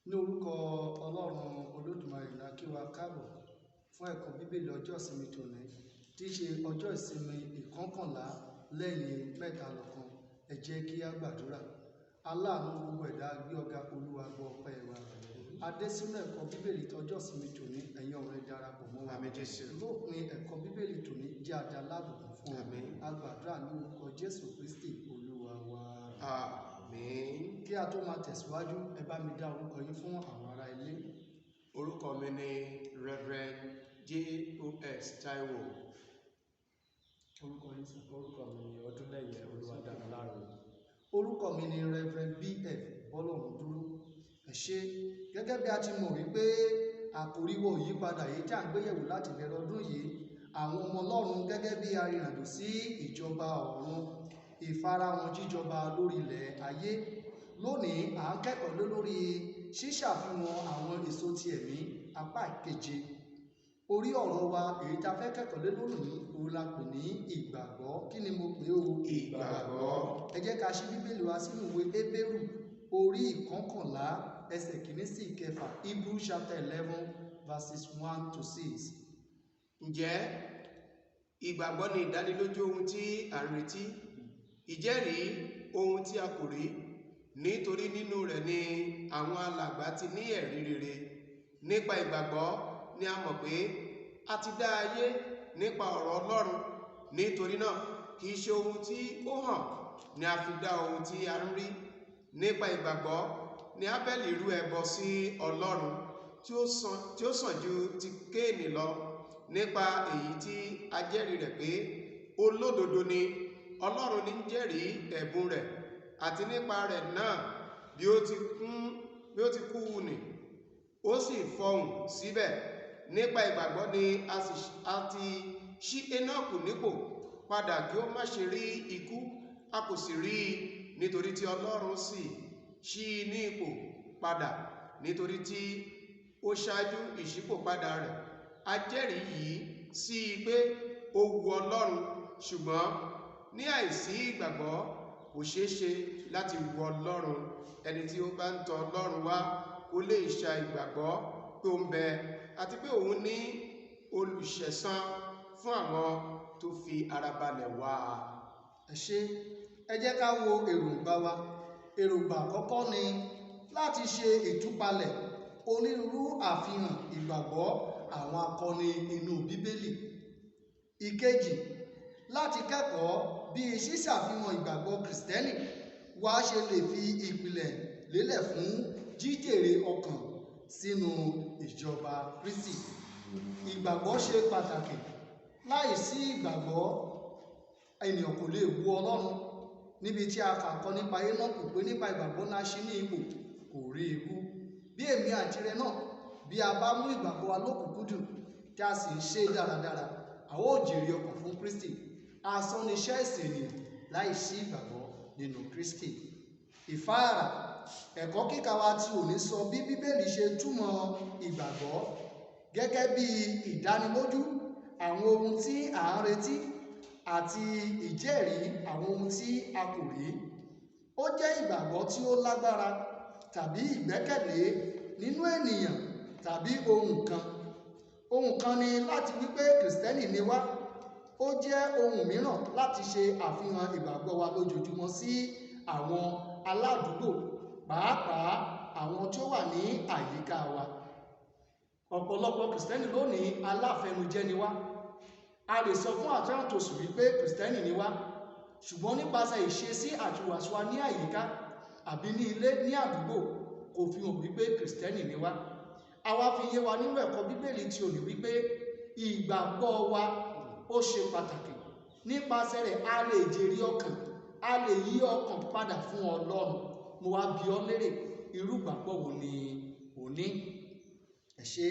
Ní orúkọ Ọlọ́run Olódùmarè la kí wa káàbọ̀ fún ẹ̀kọ́ Bíbélì ọjọ́ ìsinmi tòní tí í ṣe ọjọ́ ìsinmi ìkọkànlá lẹ́yìn mẹ́ta lọ́kan. Ẹ jẹ́ kí a gbàdúrà. Aláàánú gbogbo ẹ̀dá gbé ọ̀gá Olúwa gbọ́ ọpẹ́ wa. Adé sínú ẹ̀kọ́ Bíbélì tọjọ́ ìsinmi tòní, ẹ̀yin ọ̀rẹ́ darapọ̀ mọ́ wa. Lópin ẹ̀kọ́ Bíbélì tòní jẹ́ adé alábùkún fún wa. A gbàdúrà ní orúkọ Jésù Kristi Olúwa wa. Àmín. Kí a tó máa tẹ̀síwájú, ẹ bá mi dá orúkọ yín fún àwọn ará ilé. Orúkọ mi ni Revd J.O.S. Taiwo. Orúkọ yín sọ. Orúkọ mi ni Oduleye Oluwarohunbi. Orúkọ mi ni Revd B.F. Bọ́lọ́rundúró. Ẹ ṣé. Gẹ́gẹ́ bí a ti mọ̀ wípé àkòrí wo ìyípadà yìí tí à ń gbéyẹ̀wò láti bẹ̀rẹ̀ ọdún yìí, àwọn ọmọ Ọlọ́run gẹ́gẹ́ bí arìnrìnàjò sí ìjọba ọ̀run, ìfarahàn jíjọba lórí ilẹ̀ ayé. Lónìí à ń kẹ́kọ̀ọ́ lórí ṣíṣàfihàn àwọn èso ti ẹ̀mí apá keje. Orí ọ̀rọ̀ wa èyí tá fẹ́ kẹ́kọ̀ọ́ lé lónìí òun la pè ní ìgbàgbọ́. Kí ni mo pè ó? Ìgbàgbọ́. Ẹ jẹ́ ká ṣí Bíbélì wa sínú ìwé Hébérù orí ìkọkànlá ẹsẹ̀ kìíní sí ìkẹfà. Hebrew chapter 11 verses 1 to 6. Ǹjẹ́ ìgbàgbọ́ ni ìdánilójú ohun tí a ń retí, ìjẹ́rìí ohun tí a kò rí, nítorí nínú rẹ̀ ni àwọn alàgbà ti ní ẹ̀rí rere. Nípa ìgbàgbọ́ ni a mọ̀ pé a ti dá ayé nípa ọ̀rọ̀ Ọlọ́run, nítorí náà kì í ṣe ohun tí ó hàn ni a fi dá ohun tí a ń rí. Nípa ìgbàgbọ́ ni Ábẹ́lì rú ẹbọ sí Ọlọ́run tí ó sàn ju ti Kéènì lọ. Nípa èyí tí a jẹ́rìí rẹ̀ pé olódodo ni Ọlọ́run ní jẹ́rìí ẹ̀bùn rẹ̀, àti nípa rẹ̀ náà bí ó ti kú nì ó sì fọhùn síbẹ̀. Nípa ìgbàgbọ́ ni a ti ṣí Énọ́kù nípò padà kí ó má ṣe rí ikú, a kò sì rí i nítorí tí Ọlọ́run sì ṣí i ní ipò padà, nítorí tí ó ṣáájú ìṣípòpadà rẹ̀. A jẹ́rìí yìí sí i pé ó wu Ọlọ́run, ṣùgbọ́n ní àìsí ìgbàgbọ́ kò ṣeé ṣe láti wu Ọlọ́run. Ẹni tí ó bá ń tọ̀ Ọlọ́run wá kò lè ṣa ìgbàgbọ́ pé ó ń bẹ, àti pé òun ní olùṣẹ̀san fún àwọn tó fi ara balẹ̀ wá. Ẹ ṣé. Ẹ jẹ́ ká wo èròǹgbà wa. Èròǹgbà àkọ́kọ́ ni láti ṣe ìtúpalẹ̀ onírúurú àfihàn ìgbàgbọ́ àwọn akọni inú Bíbélì. Ìkejì, láti kẹ́kọ̀ọ́ bí ṣíṣàfihàn ìgbàgbọ́ Kìrìsìtẹ́nì wa ṣe lè fi ìpìlẹ̀ lélẹ̀ fún jíjèrè ọkàn sínú ìjọba Kristi. Ìgbàgbọ́ ṣe pàtàkì. Láìsí ìgbàgbọ́ ènìyàn kò lè wu Ọlọ́run. Níbi tí a kà kọ́ nípa Énọ́kù pé nípa ìgbàgbọ́ náà ṣí ní ipò kò rí ikú. Bí èmi àti rẹ náà, bí a bá mú ìgbàgbọ́ wa lókùnkúndùn tí a sì ń ṣe dáradára, a ó jèrè ọkàn fún Kristi. Asán ni iṣẹ́ ìsìn ènìyàn láìsí ìgbàgbọ́ nínú Kristi. Ìfáàrà ẹ̀kọ́ kíkà wa tí òní sọ bí Bíbélì ṣe túmọ̀ ìgbàgbọ́ gẹ́gẹ́ bí ìdánilójú àwọn ohun tí à ń retí àti ìjẹ́rìí àwọn ohun tí a kò rí. Ó jẹ́ ìgbàgbọ́ tí ó lágbára tàbí ìgbẹ́kẹ̀lé nínú ènìyàn tàbí ohun kan. Ohun kan ni láti wípé Kìrìsìtẹ́nì ni wá. Ó jẹ́ ohun mìíràn láti ṣe àfihàn ìgbàgbọ́ wa lójoojúmọ́ sí àwọn aládùúgbò, pàápàá àwọn tí ó wà ní àyíká wa. Ọ̀pọ̀lọpọ̀ Kìrìsìtẹ́nì lónìí aláfẹnujẹ ni wá. A lè sọ fún àtúntòsù wípé Kìrìsìtẹ́nì ni wá, ṣùgbọ́n nípasẹ̀ ìṣesí àti ìhùwàsí wa ní àyíká àbí ní ilé ní àdúgbò kò fi hàn wípé Kìrìsìtẹ́nì ni wá. Àwa fi yé wa nínú ẹ̀kọ́ Bíbélì tí ó ní wípé ìgbàgbọ́ wa ó ṣe pàtàkì. Nípasẹ̀ rẹ̀ a lè jèrè ọkàn, a lè yí ọkàn padà fún Ọlọ́run. Mo wá bi ọ́ lérè, irú ìgbàgbọ́ wo ni o ní? Ẹ ṣé.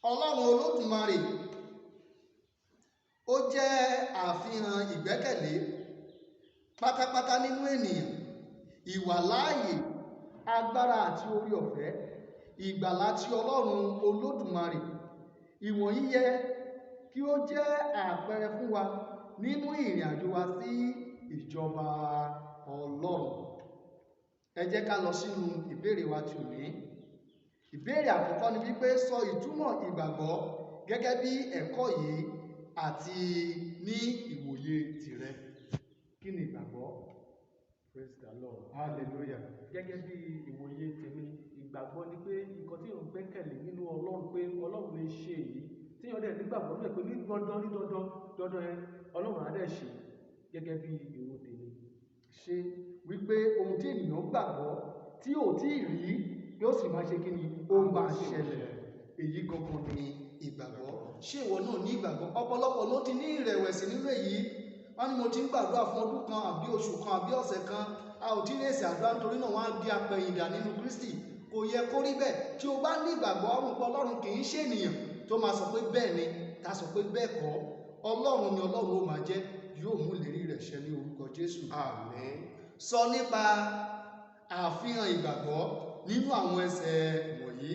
Ọlọ́run Olódùmarè ó jẹ́ àfihàn ìgbẹ́kẹ̀lé pátápátá nínú ènìyàn, ìwàláàyè, agbára àti orí ọ̀fẹ́, ìgbàlà tí Ọlọ́run Olódùmarè. Ìwọ̀nyí yẹ kí ó jẹ́ àpẹẹrẹ fún wa nínú ìrìn àjò wa sí ìjọba Ọlọ́run. ẹ jẹ́ ká lọ sínú ìbéèrè wa tí ò ní. Ìbéèrè àkọ́kọ́ ni wípé sọ ìtumọ̀ ìgbàgbọ́ gẹ́gẹ́ bí ẹ̀kọ́ yìí àti ní ìwòye tìrẹ. Kí ni ìgbàgbọ́? Praise the Lord. Hallelujah. Gẹ́gẹ́ bí ìwòye tèmi, ìgbàgbọ́ ni pé nǹkan tí èèyàn gbẹ́kẹ̀lé nínú Ọlọ́run pé Ọlọ́run lè ṣe èyí. Tí èèyàn dẹ̀ nígbàgbọ́ náà pé ní dandan yẹn Ọlọ́run á dẹ̀ ṣe gẹ́gẹ́ bí èrò tèmi. Ṣe wípé ohun tí ènìyàn gbàgbọ́ tí ò tí ì rí yóò sì máa ṣe kí ni ó máa ṣẹlẹ̀. Èyí gangan ni ìgbàgbọ́. Ṣé ìwọ náà ní ìgbàgbọ́? Ọ̀pọ̀lọpọ̀ ló ti ní ìrẹ̀wẹ̀sì nínú èyí. Wọ́n ní mo ti ń gbàdúrà fún ọdún kan àbí oṣù kan àbí ọ̀sẹ̀ kan, a ò tí ì rèsì àdúrà, nítorí náà wọ́n á di apẹ̀yìndà nínú Kristi. Kò yẹ kó rí bẹ́ẹ̀. Tí o bá ní ìgbàgbọ́ ọ̀run pé Ọlọ́run kì í ṣe ènìyàn tó máa sọ pé bẹ́ẹ̀ ni, tá sọ pé bẹ́ẹ̀ kọ́. Ọlọ́run ni Ọlọ́run ó máa jẹ́, yóò mú ìlérí rẹ̀ ṣẹ ní orúkọ Jésù. Àmín. Sọ nípa àfihàn ìgbàgbọ́ nínú àwọn ẹsẹ̀ wọ̀nyí.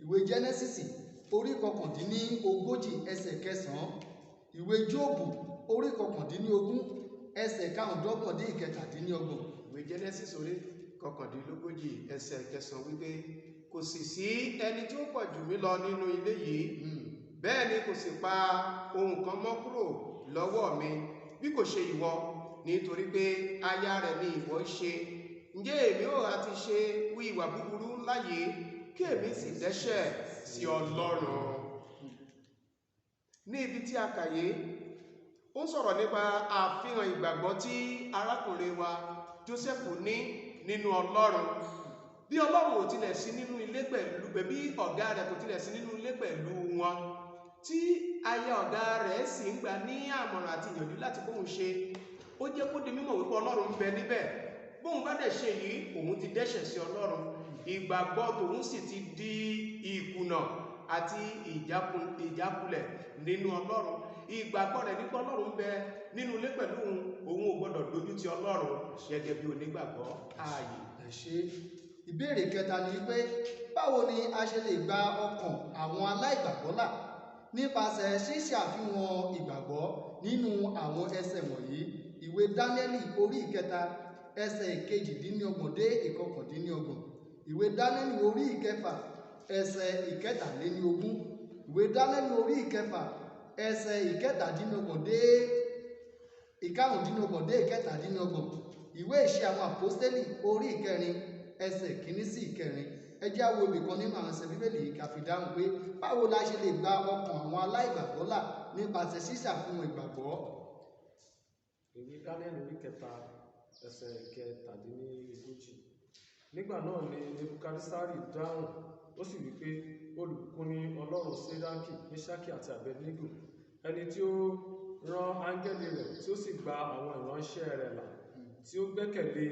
Ìwé Jẹ́nẹ́sísì orí 39 ẹsẹ̀ 9, ìwé Jóòbù orí 19 ẹsẹ̀ 25 dé 27. Ìwé Genesis orí 19 ẹsẹ̀ 9 wípé kò sì sí ẹni tí ó pọ̀ jù mí lọ nínú ilé yìí, bẹ́ẹ̀ ni kò sì pa ohun kan mọ́ kúrò lọ́wọ́ mi bí kò ṣe ìwọ, nítorí pé aya rẹ̀ ni ìwọ ṣe. Ǹjẹ́ èmi ò ha ti ṣe wí ìwà búburú ńlá yìí kí èmi sì dẹ́ṣẹ̀ sí Ọlọ́run? Ní ibi tí a kà yé, ó sọ̀rọ̀ nípa àfihàn ìgbàgbọ́ tí arákùnrin wa Joseph ní nínú Ọlọ́run. Bí Ọlọ́run ò tilẹ̀ sí nínú ilé pẹ̀lú, bí ọ̀gá rẹ̀ kò tilẹ̀ sí nínú ilé pẹ̀lú wọn, tí aya ọ̀gá rẹ̀ sì ń gbà ní àmọ̀ràn àti ìyànjú láti bóun ṣe, ó jẹ́ kó di mímọ̀ wípé Ọlọ́run ń bẹ níbẹ̀. Bóun bá dẹ̀ ṣe yìí, òun ti dẹ́ṣẹ̀ sí Ọlọ́run. Ìgbàgbọ́ tòun sì ti di ìkùnà àti ìjákulẹ̀ nínú Ọlọ́run. Ìgbàgbọ́ rẹ̀ nípa Ọlọ́run ń bẹ nínú ilé pẹ̀lú òun ò gbọdọ̀ dojú ti Ọlọ́run gẹ́gẹ́ bí onígbàgbọ́ ààyè. Ẹ ṣé. Ìbéèrè kẹta ni pé báwo ni a ṣe lè gba ọkàn àwọn aláìgbàgbọ́ là nípasẹ̀ ṣíṣe àfihàn ìgbàgbọ́ nínú àwọn ẹsẹ̀ wọ̀nyí. Ìwé Dáníẹ́lì orí 3 ẹsẹ̀ 28 dé 29. Ìwé Dáníẹ́lì orí 4 ẹsẹ̀ 17. Ìwé Dáníẹ́lì orí 4 ẹsẹ̀ 17 dé 19. Ìwé Ìṣe àwọn Àpọ́stélì orí 4 ẹsẹ̀ 1 sí 4. Ẹ jẹ́ á wo ibìkan nínú àwọn ẹsẹ̀ Bíbélì yìí ká fi dáhùn pé báwo la ṣe lè gba ọkàn àwọn aláìgbàgbọ́ là nípasẹ̀ ṣíṣàfihàn ìgbàgbọ́. Ìwé Dáníẹ́lì orí 4 ẹsẹ̀ 17. Nígbà náà ni Nebukadnesari dáhùn, ó sì wí pé olùbùkún ni Ọlọ́run Sédákì, Méṣákì àti Abednego, ẹni tí ó rán áńgẹ́lì rẹ̀ tí ó sì gba àwọn ìránṣẹ́ rẹ̀ là, tí ó gbẹ́kẹ̀lé,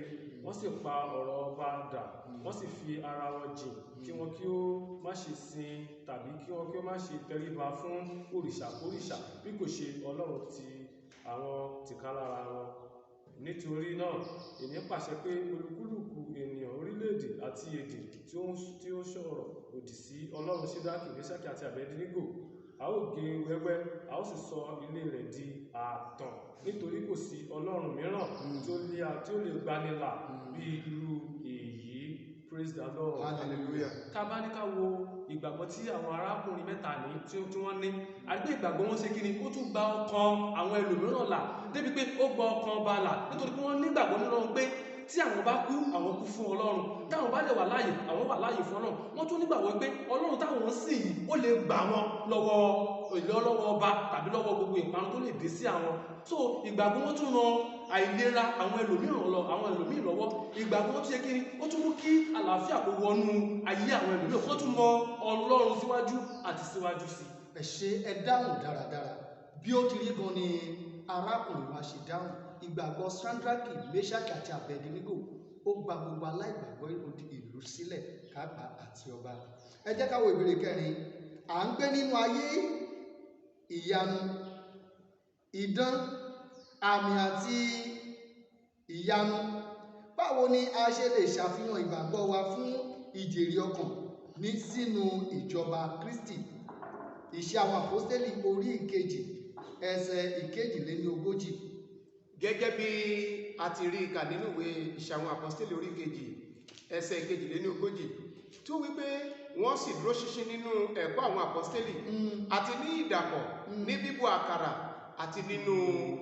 wọ́n sì pa ọ̀rọ̀ ọba dà, wọ́n sì fi ara wọn jìn kí wọn kí ó má ṣe sìn tàbí kí wọn kí ó má ṣe tẹríba fún òrìṣàkórìṣà bí kò ṣe Ọlọ́run ti àwọn tìkálára wọn. Nítorí náà èmi pàṣẹ pé olúkúlùkù ènìyàn, orílẹ̀-èdè àti èdè tí ó sọ̀rọ̀ òdì sí Ọlọ́run Sédákì, Méṣákì àti Abednego, a ó gé wẹ́wẹ́, a ó sì sọ ilé rẹ̀ di ààtàn, nítorí kò sí Ọlọ́run mìíràn tí ó lè gbanilà bí irú èyí. Praise the Lord. Hallelujah. Tá bá ní ká wo ìgbàgbọ́ tí àwọn arákùnrin mẹ́ta ní tí wọ́n ní, àgbé ìgbàgbọ́ wọn ṣe kí ni, ó tún gba ọkàn àwọn ẹlòmíràn là, débi pé ó gba ọkàn ọba là, nítorí pé wọ́n nígbàgbọ́ nínú Ọlọ́run pé tí àwọn bá kú, àwọn kú fún Ọlọ́run, táwọn bá lè wà láàyè, àwọn wà láàyè fún Ọlọ́run. Wọ́n tún nígbàgbọ́ pé Ọlọ́run táwọn ń sìn yìí ó lè gbà wọn lọ́wọ́ ọba tàbí lọ́wọ́ gbogbo ìparun tó lè dé sí àwọn. So ìgbàgbọ́ wọn tún ran àìlera àwọn ẹlòmíràn lọ́wọ́. Ìgbàgbọ́ wọn tún ṣe kí ni, ó tún mú kí àlàáfíà kó wọnú ayé àwọn ẹlòmíràn, kó tún mọ Ọlọ́run síwájú àti síwájú sí. Ẹ ṣé, ẹ dáhùn dáradára. Bí ó ti rí gan ni arákùnrin wa ṣe dáhùn. Ìgbàgbọ́ Ṣáńdrákì, Méṣákì àti Abednego ó gba gbogbo aláìgbàgbọ́ ìlú sílẹ̀, kápá àti ọba. Ẹ jẹ́ ká wo ìbéèrè kẹrin. À ń gbé nínú ayé ìyanu, idán, àmì àti ìyanu. Báwo ni a ṣe lè ṣàfihàn ìgbàgbọ́ wa fún ìjèrè ọkàn sínú ìjọba Kristi? Ìṣe àwọn Àpọ́stélì orí 2 ẹsẹ̀ 22. Gẹ́gẹ́ bí a ti rí kà nínú ìwé Ìṣe àwọn Àpọ́stélì orí 2 ẹsẹ̀ 42 tó wípé wọ́n sì dúró ṣinṣin nínú ẹ̀kọ́ àwọn àpọ́stélì àti ní ìdàpọ̀ ní bíbọ àkàrà àti nínú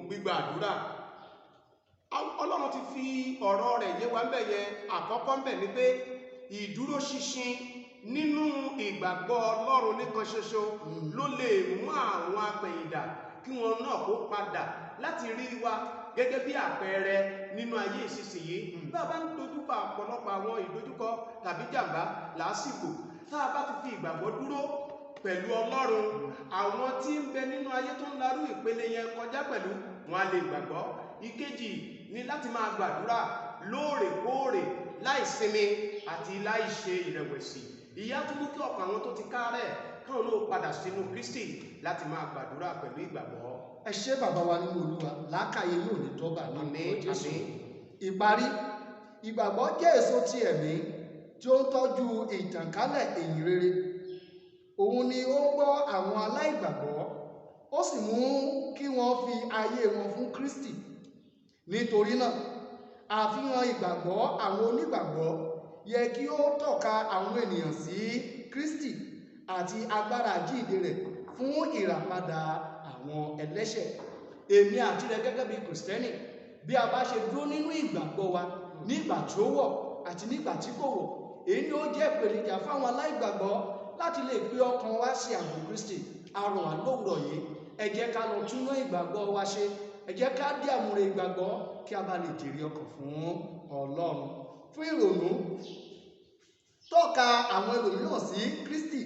gbígba àdúrà. Ọlọ́run ti fi ọ̀rọ̀ rẹ̀ yé wa ńbẹ̀ yẹn. Àkọ́kọ́ ńbẹ̀ ni pé ìdúró ṣinṣin nínú ìgbàgbọ́ Ọlọ́run nìkan ṣoṣo ló lè mú àwọn apẹ̀yìndà kí wọn náà kó padà láti rí wa gẹ́gẹ́ bí àpẹẹrẹ nínú ayé ìsinsìnyí. Bá a bá ń dojúkọ ọ̀pọ̀lọpọ̀ àwọn ìdojúkọ tàbí jàǹbá lásìkò, tá a bá ti fi ìgbàgbọ́ dúró pẹ̀lú Ọlọ́run, àwọn tí ń bẹ nínú ayé tó ń larú ìpele yẹn kọjá pẹ̀lú wọn a lè gbàgbọ́. Ìkejì ni láti máa gbàdúrà lóòrèkóòrè láìsinmi àti láìṣe ìrẹ̀wẹ̀sì. Ìyá tún mú kí ọkàn àwọn tó ti káàárẹ̀ káwọn náà padà sínú Kristi láti máa gbàdúrà pẹ̀lú ìgbàgbọ́. Ẹ ṣé bàbá wa nínú Olúwa, làákàyè yóò ní dọ́gba ní Jésù. Ìparí, ìgbàgbọ́ jẹ́ èso ti ẹ̀mí tí ó ń tọ́jú ìtànkálẹ̀ ìyìn rere. Òun ni ó ń gbọ́ àwọn aláìgbàgbọ́, ó sì mú kí wọ́n fi ayé wọn fún Kristi. Nítorí náà, àfihàn ìgbàgbọ́ àwọn onígbàgbọ́ yẹ kí ó tọ́ka àwọn ènìyàn sí Kristi àti agbára àjíǹde rẹ̀ fún ìràpadà àwọn ẹlẹ́ṣẹ̀. Èmi àti rẹ gẹ́gẹ́ bí Kristẹni, bí a bá ṣe dúró nínú ìgbàgbọ́ wa nígbà tí ó wọ̀ àti nígbà tí kò wọ̀, èyí ni ó jẹ́ ìpèníjà fáwọn aláìgbàgbọ́ láti lè gbé ọkàn wa sí ààbò Kristi. A rọ̀ wá lówùrọ̀ yìí, ẹ jẹ́ ká lọ túnú ìgbàgbọ́ wa ṣe, ẹ jẹ́ ká dí àmúre ìgbàgbọ́ kí a bá lè jèrè ọkàn fún Ọlọ́run. Fún ìrònú, tọ́ka àwọn ẹlòmíràn sí Kristi,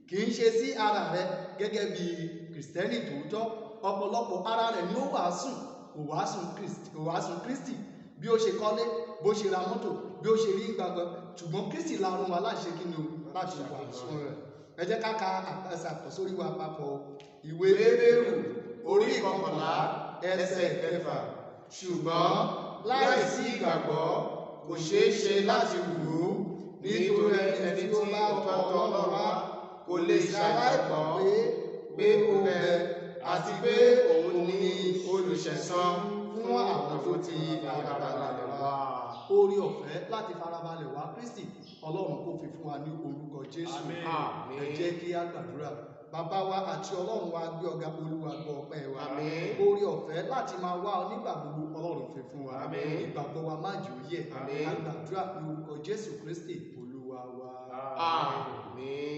kì í ṣe sí ara rẹ gẹ́gẹ́ bí Kristẹni tòótọ́. Ọ̀pọ̀lọpọ̀ ara rẹ̀ ni ó wàásùn, kò wàásùn Kristi. Bí ó ṣe kọ́lé, bó ṣe ra mọ́tò, bí ó ṣe rí gbàgbọ́, ṣùgbọ́n Kristi la rán wa láti ṣe kí ni o, láti wàásùn rẹ̀. Ẹ jẹ́ ká ka ẹsẹ̀ àkọsórí wa papọ̀. Ìwé Hébérù orí 11 ẹsẹ̀ 6. Ṣùgbọ́n láìsí ìgbàgbọ́ kò ṣeé ṣe láti wù ú, nítorí ẹni tí ó bá tọ̀ Ọlọ́run wá kò lè ṣàìgbàgbọ́ pé ó bẹ àti pé òun ni olùṣẹ̀san fún àwọn tó ti farabalẹ̀ wá. Oore ọ̀fẹ́ láti farabalẹ̀ wá Kristi Ọlọ́run kó fi fún wa ní orúkọ Jésù. Ẹ jẹ́ kí á gbàdúrà. Bàbá wa àti Ọlọ́run wa, gbé ọ̀gá, Olúwa gbọ́ ọpẹ́ wa. Oore ọ̀fẹ́ láti máa wá ọ nígbà gbogbo Ọlọ́run fi fún wa. Ìgbàgbọ́ wa má jò yẹ̀. A gbàdúrà ní orúkọ Jésù Kristi Olúwa wa. Àmín.